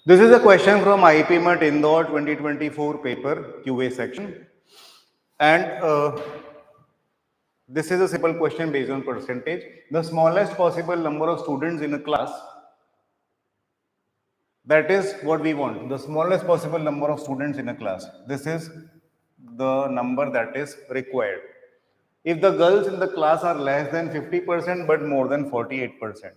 This is a question from IPMAT Indore 2024 paper QA section, and this is a simple question based on percentage. The smallest possible number of students in a class, that is what we want, the smallest possible number of students in a class. This is the number that is required. If the girls in the class are less than 50% but more than 48%.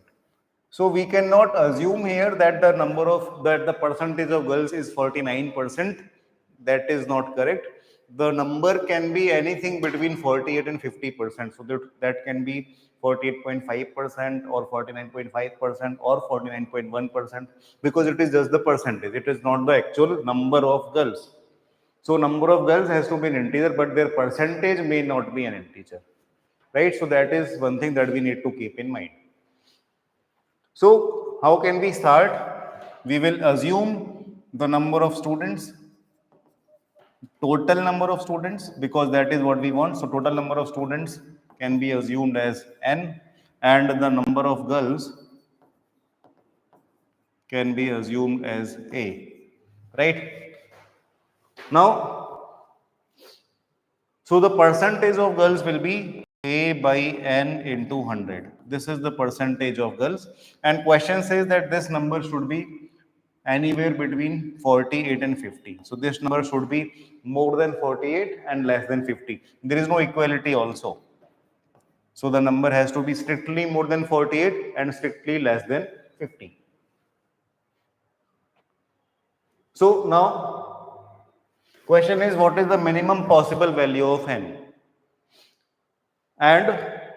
So we cannot assume here that the percentage of girls is 49%. That is not correct. The number can be anything between 48 and 50%. So that can be 48.5% or 49.5% or 49.1%, because it is just the percentage. It is not the actual number of girls. So number of girls has to be an integer, but their percentage may not be an integer, right? So that is one thing that we need to keep in mind. So how can we start? We will assume the number of students, total number of students, because that is what we want. So total number of students can be assumed as n, and the number of girls can be assumed as a, right? Now, so the percentage of girls will be a by n into 100. This is the percentage of girls, and question says that this number should be anywhere between 48 and 50. So this number should be more than 48 and less than 50. There is no equality also. So the number has to be strictly more than 48 and strictly less than 50. So now question is, what is the minimum possible value of n? And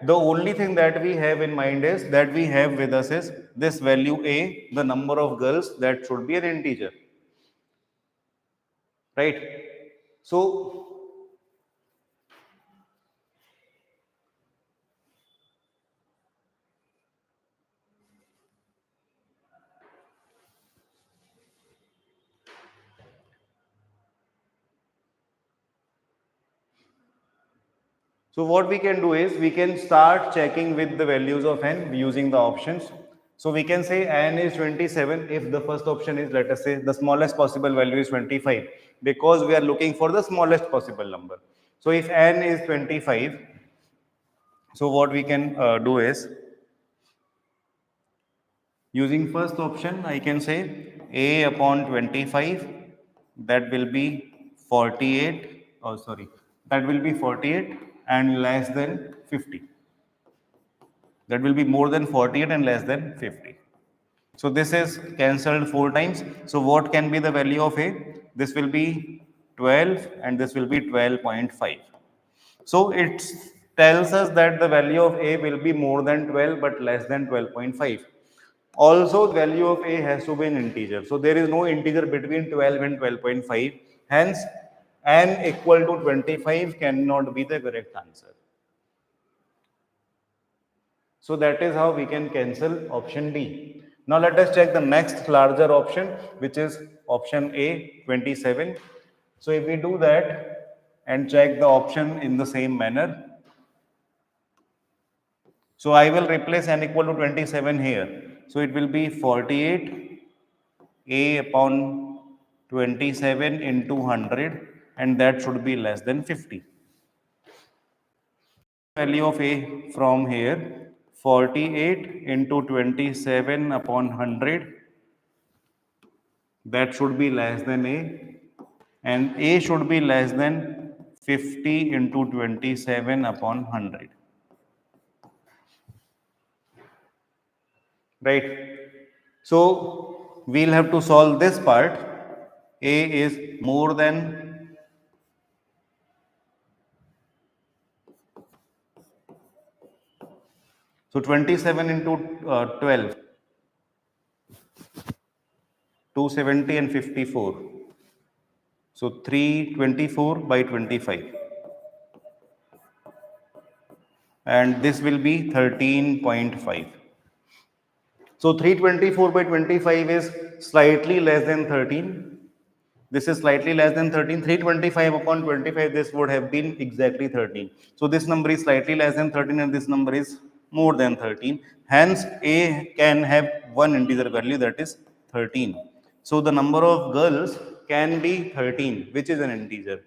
the only thing that we have in mind is that we have with us is this value a, the number of girls, that should be an integer, right? So what we can do is we can start checking with the values of n using the options. So we can say n is 27 if the first option is, let us say, the smallest possible value is 25, because we are looking for the smallest possible number. So if n is 25, so what we can do is, using first option, I can say a upon 25, that will be 48, oh sorry, that will be 48 and less than 50. That will be more than 48 and less than 50. So this is cancelled 4 times. So what can be the value of a? This will be 12 and this will be 12.5. So it tells us that the value of a will be more than 12 but less than 12.5. Also, the value of a has to be an integer. So there is no integer between 12 and 12.5. Hence, n equal to 25 cannot be the correct answer. So that is how we can cancel option D. Now let us check the next larger option, which is option A, 27. So if we do that and check the option in the same manner, so I will replace n equal to 27 here. So it will be 48 a upon 27 into 100, and that should be less than 50. Value of a from here, 48 into 27 upon 100, that should be less than a, and a should be less than 50 into 27 upon 100, right? So we'll have to solve this part. A is more than, so 27 into 12, 270 and 54. So 324 by 25. And this will be 13.5. So 324 by 25 is slightly less than 13. This is slightly less than 13. 325 upon 25, this would have been exactly 13. So this number is slightly less than 13 and this number is more than 13. Hence, a can have one integer value, that is 13. So the number of girls can be 13, which is an integer.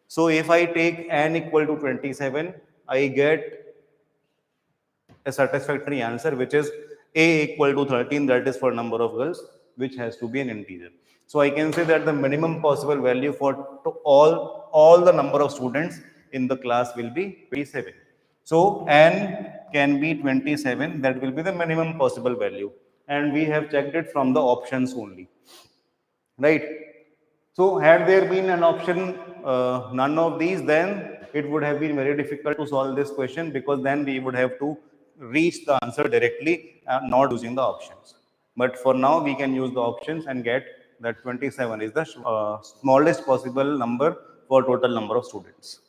So if I take n equal to 27, I get a satisfactory answer, which is a equal to 13, that is for number of girls, which has to be an integer. So I can say that the minimum possible value for all the number of students in the class will be 27. So n can be 27, that will be the minimum possible value. And we have checked it from the options only, right? So had there been an option, none of these, then it would have been very difficult to solve this question, because then we would have to reach the answer directly, not using the options. But for now, we can use the options and get that 27 is the smallest possible number for total number of students.